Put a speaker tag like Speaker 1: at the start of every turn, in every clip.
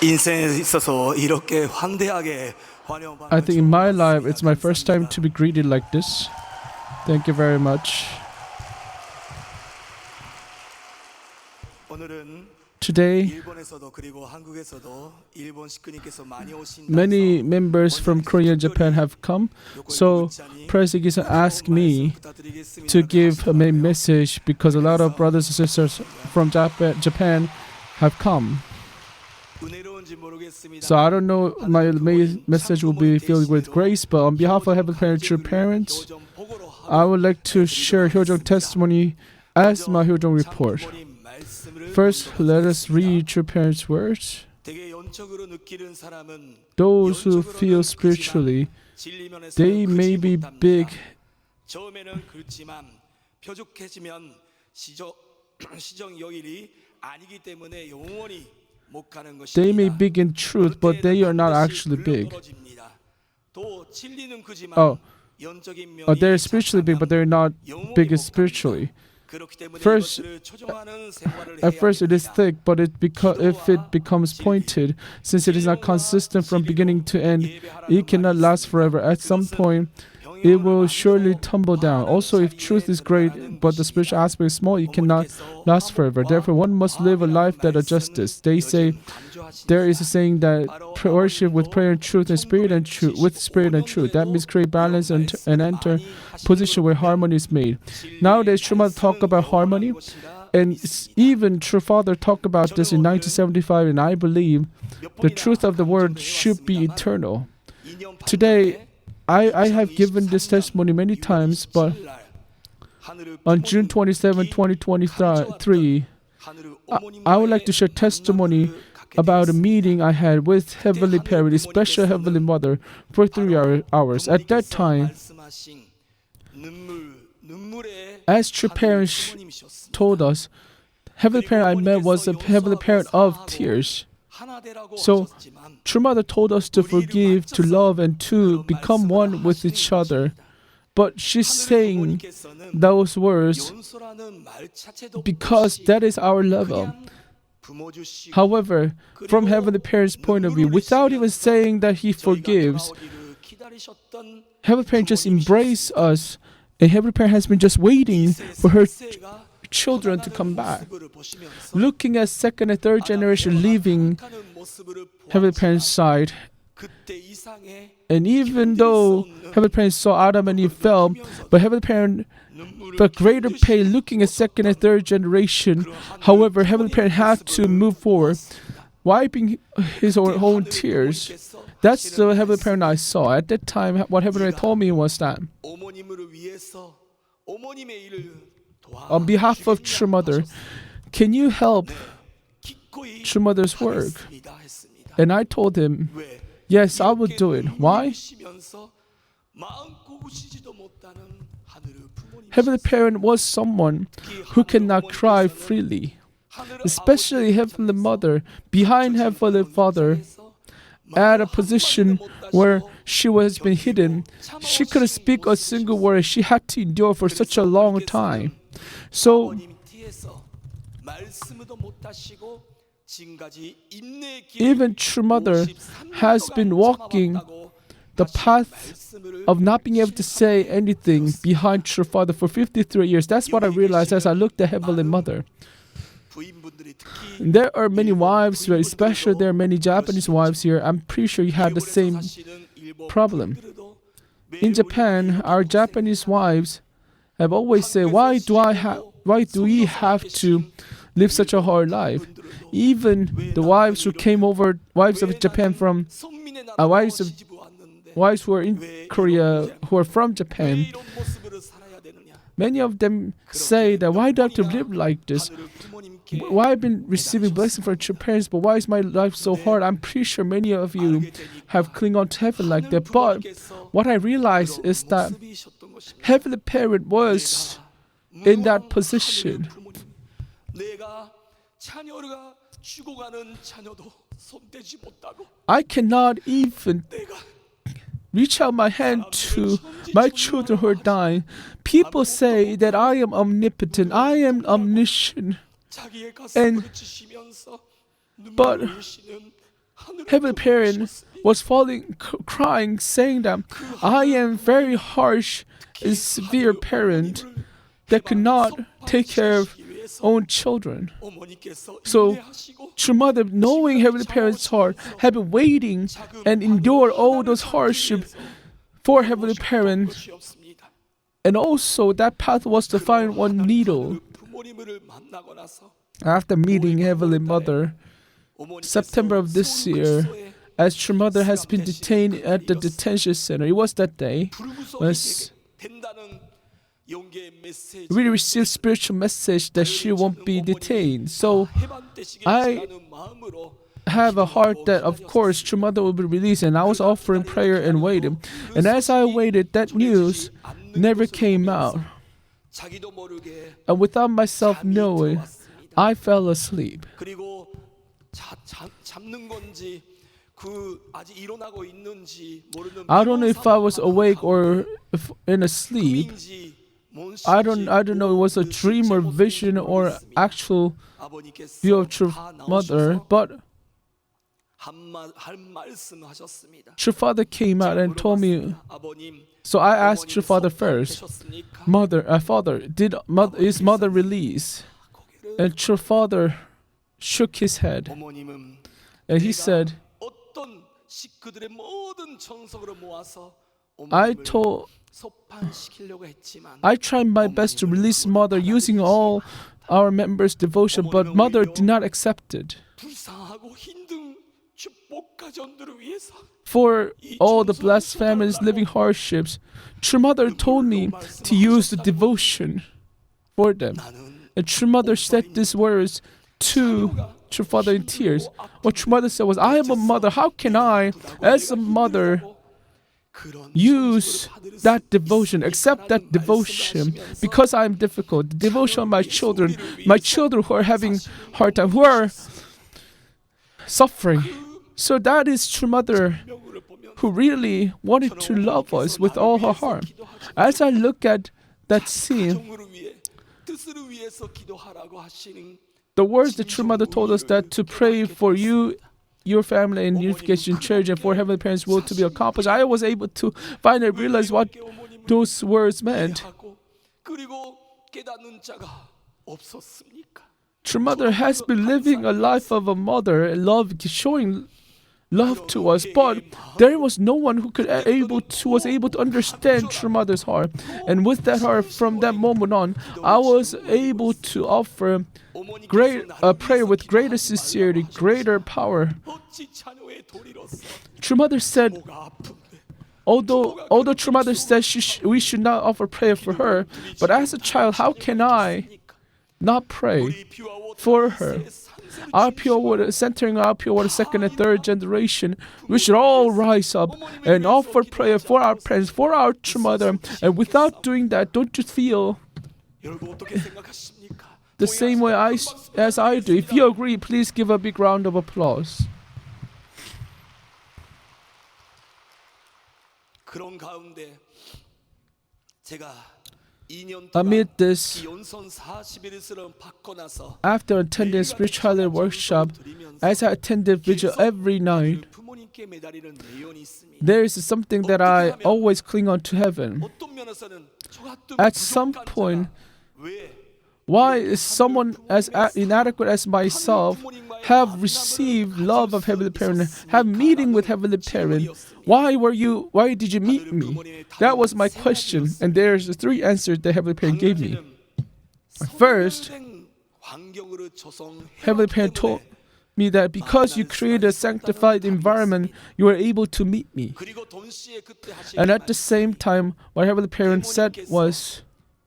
Speaker 1: 인생에 있어서 이렇게 황대하게 환영받는
Speaker 2: I think in my life, it's my first time to be greeted like this. Thank you very much.
Speaker 1: 오늘은
Speaker 2: Today,
Speaker 1: 일본에서도 그리고 한국에서도 일본 식구님께서 많이 오신다.
Speaker 2: many members from Korea and Japan have come. So, President asked me to give a main message because a lot of brothers and sisters from Japan have come. So I don't know, my main message will be filled with grace, but on behalf of Heavenly Parents, true parents, I would like to share Hyojong testimony as my Hyojong report. First, let us read true parents' words. Those who feel spiritually, they may be big. They may be big in truth, but they are not actually big. They're spiritually big, but they're not big spiritually. At first it is thick, but if it becomes pointed, since it is not consistent from beginning to end, it cannot last forever. At some point, it will surely tumble down. Also, if truth is great, but the spiritual aspect is small, it cannot last forever. Therefore, one must live a life that is justice. They say, there is a saying that worship with prayer and truth and spirit and truth, with spirit and truth. That means create balance and enter position where harmony is made. Nowadays, True Mother talk about harmony, and even True Father talked about this in 1975, and I believe the truth of the word should be eternal. Today, I have given this testimony many times, but on June 27, 2023, I would like to share testimony about a meeting I had with Heavenly Parent, special Heavenly Mother, for 3 hours. At that time, as True Parents told us, Heavenly Parent I met was a Heavenly Parent of tears. So, True Mother told us to forgive, to love, and to become one with each other. But she's saying those words because that is our level. However, from Heavenly Parent's point of view, without even saying that He forgives, Heavenly Parent just embraced us, and Heavenly Parent has been just waiting for her children to come back. Looking at second and third generation leaving Heavenly Parent's side, and even though Heavenly Parent saw Adam and Eve fell, but Heavenly Parent felt greater pain looking at second and third generation. However, Heavenly Parent had to move forward, wiping His own tears. That's the Heavenly Parent I saw. At that time, what Heavenly Parent told me was that on behalf of True Mother, can you help True Mother's work? And I told him, yes, I will do it. Why? Heavenly Parent was someone who cannot cry freely, especially Heavenly Mother behind Heavenly Father at a position where she has been hidden. She couldn't speak a single word. She had to endure for such a long time. So, even True Mother has been walking the path of not being able to say anything behind True Father for 53 years. That's what I realized as I looked at Heavenly Mother. There are many wives, especially there are many Japanese wives here. I'm pretty sure you have the same problem. In Japan, our Japanese wives have always said, why do we have to live such a hard life? Even the wives who came over, wives of Japan from, wives who are in Korea, who are from Japan, many of them say that why do I have to live like this? Why I've been receiving blessings from your parents, but why is my life so hard? I'm pretty sure many of you have clung on to heaven like that. But what I realized is that Heavenly Parent was in that position. I cannot even reach out my hand to my children who are dying. People say that I am omnipotent, I am omniscient.
Speaker 1: 자기의
Speaker 2: And-
Speaker 1: 가슴을 치시면서
Speaker 2: but
Speaker 1: 눈물을 흘리시는 하늘의
Speaker 2: Heavenly Parent was crying, saying that I am very harsh and severe parent that could not take care of own children. So, true mother, knowing Heavenly Parent's heart, had been waiting and endured all those hardships for Heavenly Parent. And also, that path was to find one needle. After meeting Heavenly Mother, September of this year, as true mother has been detained at the detention center. It was that day when we received spiritual message that she won't be detained. So I have a heart that, of course, true mother will be released, and I was offering prayer and waiting. And as I waited, that news never came out. And without myself knowing, I fell asleep. I don't know if I was awake or if in a sleep. I don't know it was a dream or vision or actual view of true mother, but true father came out and told me. So I asked true father first, father, is mother released? And true father shook his head and he said, I tried my best to release mother using all our members' devotion, but mother did not accept it. For all the blessed families living hardships, true mother told me to use the devotion for them. And true mother said these words to true father in tears. What true mother said was, I am a mother. How can I, as a mother, use that devotion, accept that devotion, because I am difficult? The devotion of my children who are having hard time, who are suffering. So that is true mother who really wanted to love us with all her heart. As I look at that scene, the words the true mother told us that to pray for you, your family, and unification church, and for Heavenly Parent's will to be accomplished, I was able to finally realize what those words meant. True mother has been living a life of a mother, showing love to us, but there was no one who was able to understand true mother's heart. And with that heart, from that moment on, I was able to offer prayer with greater sincerity, greater power. True mother said, although true mother said we should not offer prayer for her, but as a child, how can I not pray for her? Our pure water, centering our pure water second and third generation, we should all rise up and offer prayer for our parents, for our true mother. And without doing that, don't you feel the same way as I do? If you agree, please give a big round of applause. Amid this, after attending spirituality workshop, as I attended vigil every night, there is something that I always cling on to heaven. At some point, why is someone as inadequate as myself have received love of Heavenly Parent, have meeting with Heavenly Parent? Why did you meet me? That was my question, and there's 3 answers that Heavenly Parent gave me. First, Heavenly Parent told me that because you created a sanctified environment, you were able to meet me. And at the same time, what Heavenly Parent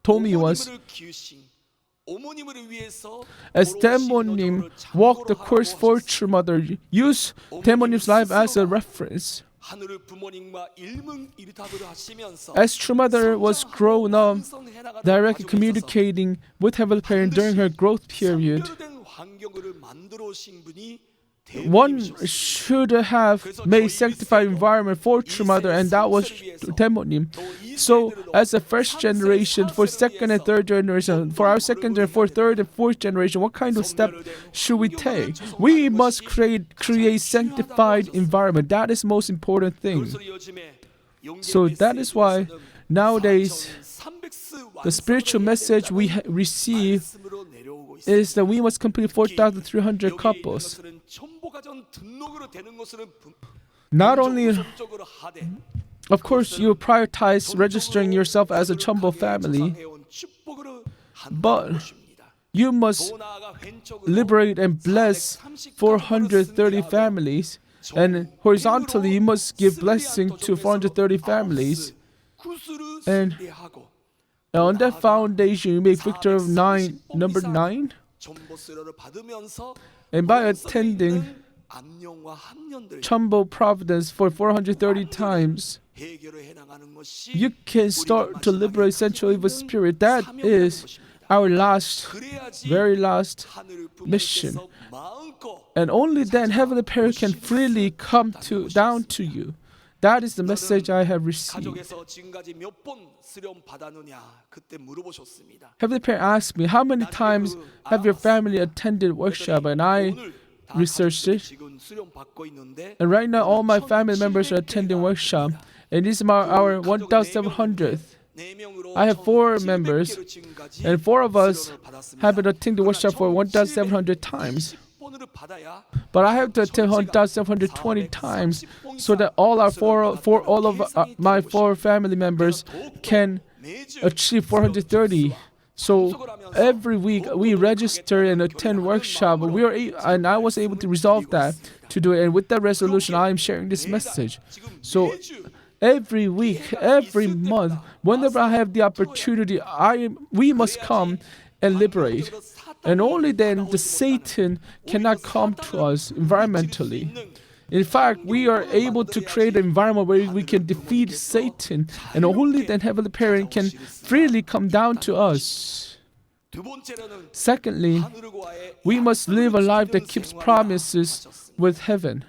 Speaker 2: told me was, as Demonim walked the course for true mother, use Demonim's life as a reference. As true mother was grown up, directly communicating with Heavenly Parent during her growth period, one should have made sanctified environment for true mother, and that was Temonim. So, as a first generation, for second and third generation, for our second and third and fourth generation, what kind of step should we take? We must create sanctified environment. That is most important thing. So that is why nowadays the spiritual message we receive is that we must complete 4,300 couples. Not only, of course, you prioritize registering yourself as a CheonBo family, but you must liberate and bless 430 families, and horizontally you must give blessing to 430 families. And on that foundation, you make victor of number 9. And by attending CheonBo Providence for 430 times, you can start to liberate central evil spirit. That is our very last mission. And only then Heavenly Parent can freely come down to you. That is the message I have received. Heavenly Parent asked me, how many times have your family attended workshop? And I researched it. And right now, all my family members are attending workshop. And this is our 1,700th. I have 4 members, and 4 of us have been attending the workshop for 1,700 times. But I have to attend 1,720 times so that all of my 4 family members can achieve 430. So every week we register and attend workshop. And I was able to resolve that to do it. And with that resolution, I am sharing this message. So every week, every month, whenever I have the opportunity, we must come and liberate. And only then the Satan cannot come to us environmentally. In fact, we are able to create an environment where we can defeat Satan, and only then Heavenly Parent can freely come down to us. Secondly, we must live a life that keeps promises with heaven.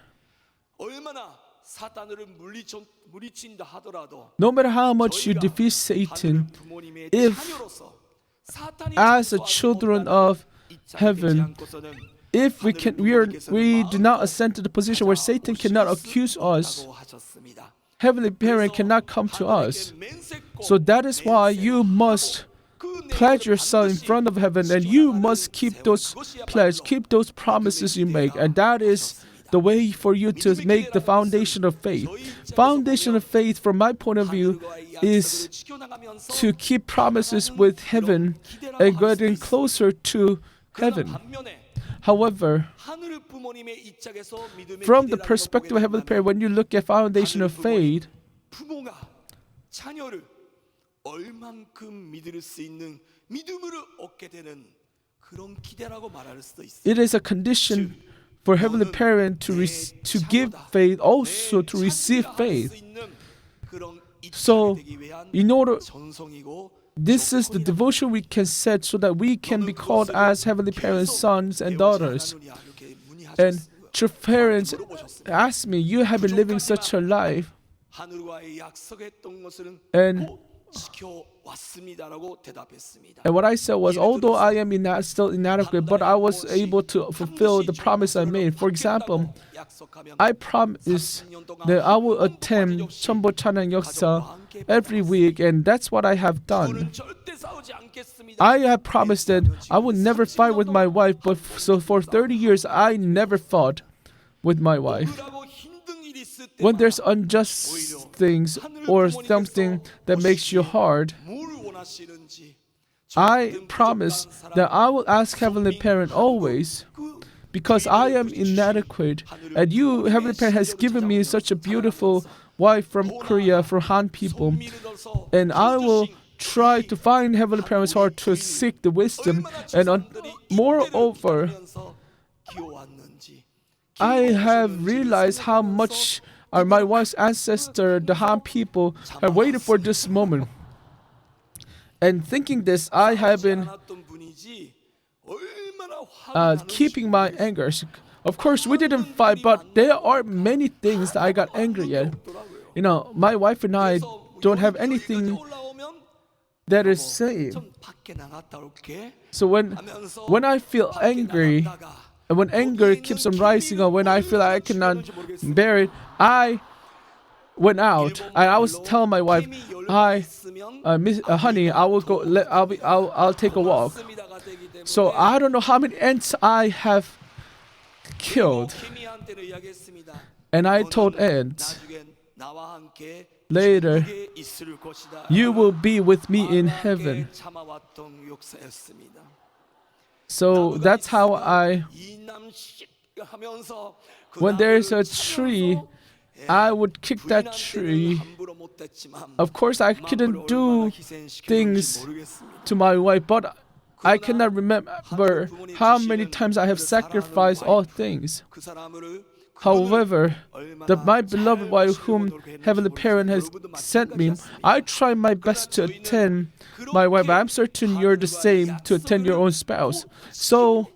Speaker 2: No matter how much you defeat Satan, if as a children of heaven, if we do not ascend to the position where Satan cannot accuse us, Heavenly Parent cannot come to us. So that is why you must pledge yourself in front of heaven, and you must keep those pledges, keep those promises you make, and that is the way for you to make the foundation of faith. Foundation of faith, from my point of view, is to keep promises with heaven and getting closer to heaven. However, from the perspective of Heavenly Parent, when you look at foundation of faith, it is a condition for Heavenly Parent to give faith, also to receive faith. So, this is the devotion we can set so that we can be called as Heavenly Parent's sons and daughters. And true parents ask me, you have been living such a life, and what I said was, although I am still inadequate, but I was able to fulfill the promise I made. For example, I promised that I will attend CheonBo 찬양 역사 every week, and that's what I have done. I have promised that I would never fight with my wife, but so for 30 years I never fought with my wife. When there's unjust things or something that makes you hard, I promise that I will ask Heavenly Parent always, because I am inadequate, and you, Heavenly Parent, has given me such a beautiful wife from Korea, from Han people, and I will try to find Heavenly Parent's heart to seek the wisdom, and moreover, I have realized how much my wife's ancestor, the Han people, have waited for this moment. And thinking this, I have been keeping my anger. Of course, we didn't fight, but there are many things that I got angry at. You know, my wife and I don't have anything that is same. So when I feel angry, and when anger keeps on rising, or when I feel like I cannot bear it, I went out. I was telling my wife, honey, I will go. I'll take a walk. So I don't know how many ants I have killed, and I told ants, later, you will be with me in heaven. So that's how when there is a tree, I would kick that tree. Of course, I couldn't do things to my wife, but I cannot remember how many times I have sacrificed all things. However, my beloved wife, whom Heavenly Parent has sent me, I try my best to attend my wife. I'm certain you're the same, to attend your own spouse. So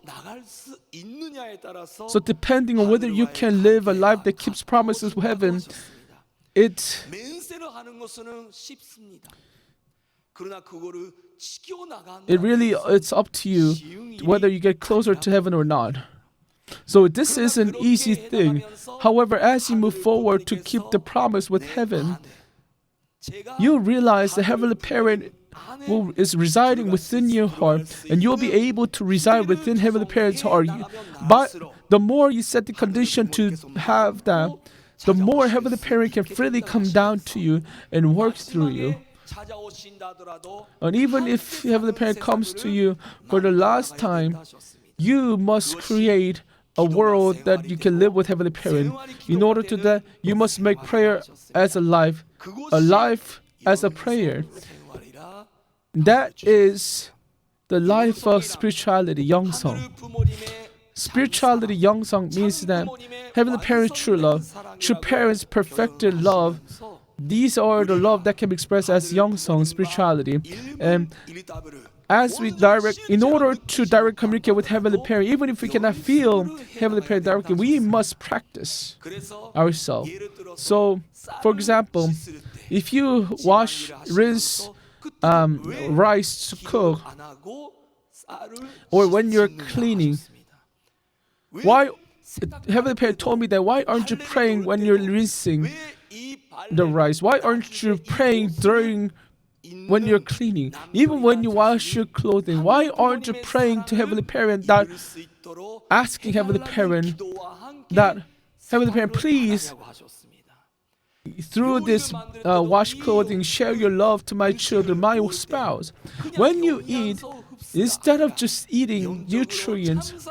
Speaker 2: depending on whether you can live a life that keeps promises of heaven, it's up to you whether you get closer to heaven or not. So this is an easy thing. However, as you move forward to keep the promise with heaven, you realize the Heavenly Parent is residing within your heart, and you'll be able to reside within Heavenly Parent's heart. But the more you set the condition to have that, the more Heavenly Parent can freely come down to you and work through you. And even if Heavenly Parent comes to you for the last time, you must create a world that you can live with Heavenly Parent. In order to that, you must make prayer as a life as a prayer. That is the life of spirituality, 영성. Spirituality, 영성, means that Heavenly Parent's true love, true parents' perfected love, these are the love that can be expressed as 영성, spirituality. And in order to direct communicate with Heavenly Parent, even if we cannot feel Heavenly Parent directly, we must practice ourselves. So, for example, if you rinse rice to cook, or when you're cleaning, why Heavenly Parent told me that why aren't you praying when you're rinsing the rice? Why aren't you praying when you're cleaning? Even when you wash your clothing, why aren't you praying to Heavenly Parent, that asking Heavenly Parent that Heavenly Parent, please, through this wash clothing, share your love to my children, my spouse. When you eat, instead of just eating nutrients,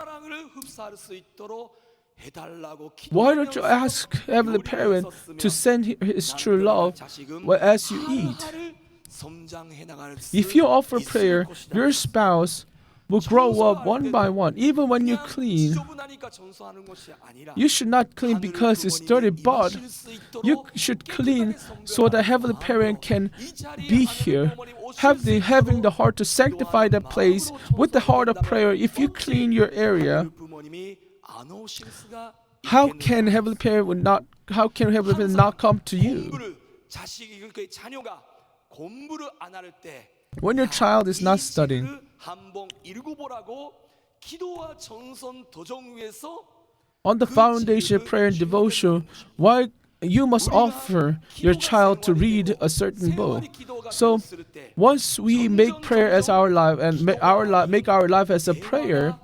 Speaker 2: why don't you ask Heavenly Parent to send His true love as you eat? If you offer prayer, your spouse will grow up one by one. Even when you clean, you should not clean because it's dirty, but you should clean so that Heavenly Parent can be here. Having the heart to sanctify that place with the heart of prayer. If you clean your area, how can Heavenly Parent not come to you? When your child is not studying, on the foundation of prayer and devotion, why you must offer your child to read a certain book. So once we make prayer as our life and make our life as a prayer,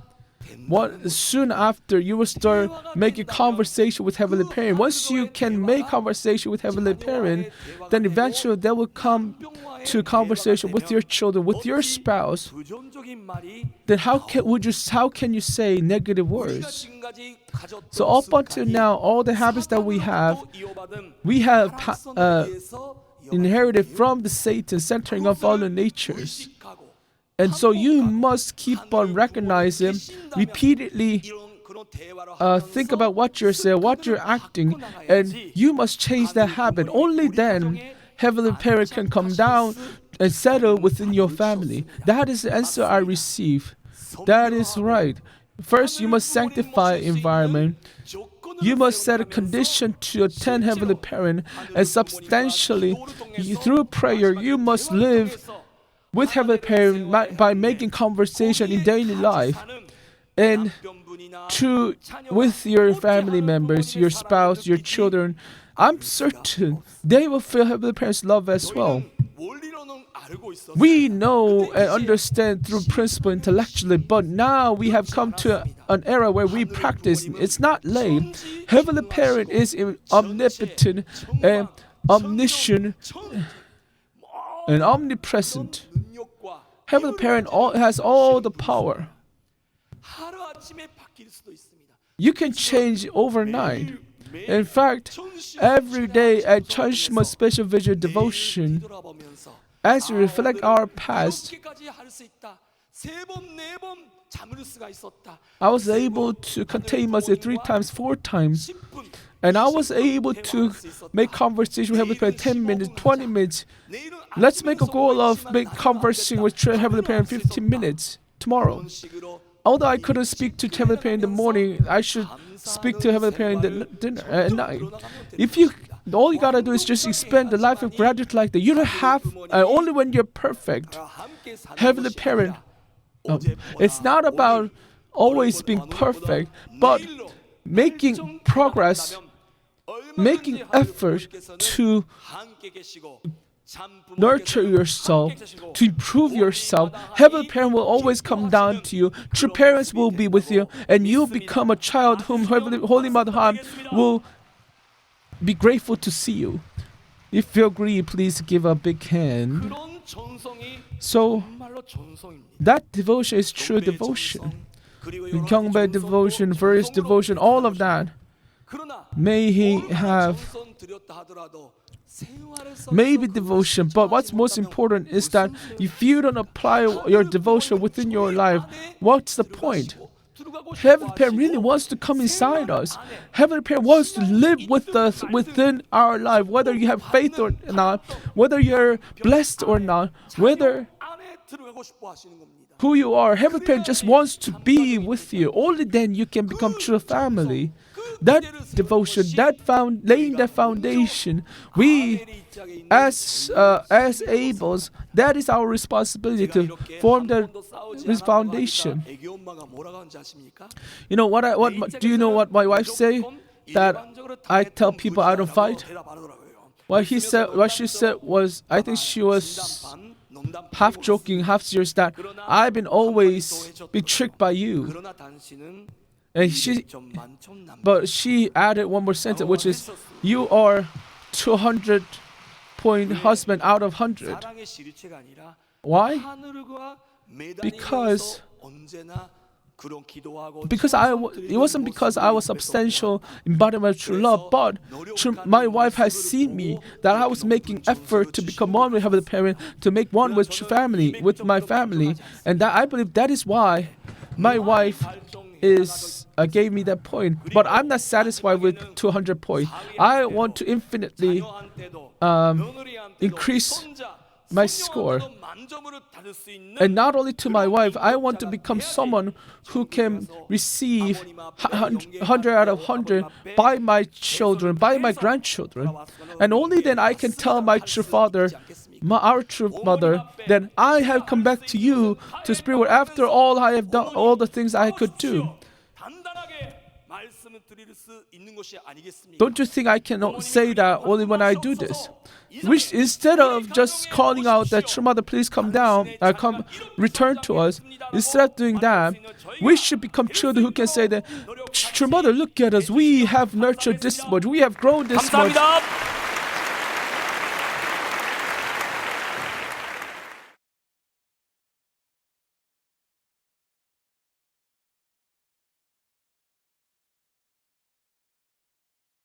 Speaker 2: soon after you will start making conversation with Heavenly Parent. Once you can make conversation with Heavenly Parent, then eventually they will come to conversation with your children, with your spouse. Then how can you say negative words? So up until now, all the habits that we have inherited from the Satan, centering on fallen natures. And so you must keep on recognizing, repeatedly think about what you're saying, what you're acting, and you must change that habit. Only then Heavenly Parent can come down and settle within your family. That is the answer I receive. That is right. First, you must sanctify environment. You must set a condition to attend Heavenly Parent, and substantially, through prayer, you must live with Heavenly Parent by making conversation in daily life, and with your family members, your spouse, your children. I'm certain they will feel Heavenly Parent's love as well. We know and understand through principle intellectually, but now we have come to an era where we practice. It's not late. Heavenly Parent is omnipotent and omniscient and omnipresent. Heavenly Parent has all the power. You can change overnight. In fact, every day at CheonBo Special Visual Devotion, as we reflect our past, I was able to contain myself 3 times, 4 times, and I was able to make conversation with Heavenly Parent 10 minutes, 20 minutes. Let's make a goal of make conversing with Heavenly Parent 15 minutes tomorrow. Although I couldn't speak to Heavenly Parent in the morning, I should speak to Heavenly Parent at night. All you gotta do is just expand the life of gratitude like that. You don't have only when you're perfect. Heavenly Parent, it's not about always being perfect, but making progress, making effort to nurture yourself, to improve yourself. Heavenly Parent will always come down to you. True parents will be with you, and you'll become a child whom Holy Mother Han will be grateful to see you. If you agree, please give a big hand. So that devotion is true devotion. 경배 devotion, verse devotion, all of that. May he have maybe devotion, but what's most important is that if you don't apply your devotion within your life, what's the point? Heavenly Parent really wants to come inside us. Heavenly Parent wants to live with us within our life, whether you have faith or not, whether you're blessed or not, whether who you are. Heavenly Parent just wants to be with you. Only then you can become true family. That devotion, laying that foundation, we as Abels, that is our responsibility to form this foundation. You know what? Do you know what my wife say? That I tell people I don't fight. What she said was, I think she was half joking, half serious, that I've been always been tricked by you. And she added one more sentence, which is, you are 200-point husband out of 100. Why? Because it wasn't because I was substantial embodiment of true love, but my wife has seen me that I was making effort to become one with Heavenly Parent, to make one with my family, and that I believe that is why my wife gave me that point. But I'm not satisfied with 200 points. I want to infinitely increase my score. And not only to my wife, I want to become someone who can receive 100 out of 100 by my children, by my grandchildren. And only then I can tell my true father, our true mother, then I have come back to you, to spirit, after all I have done, all the things I could do. Don't you think I can say that only when I do this? Which, instead of just calling out that true mother, please come down, return to us, instead of doing that, we should become children who can say that, true mother, look at us, we have nurtured this much, we have grown this much.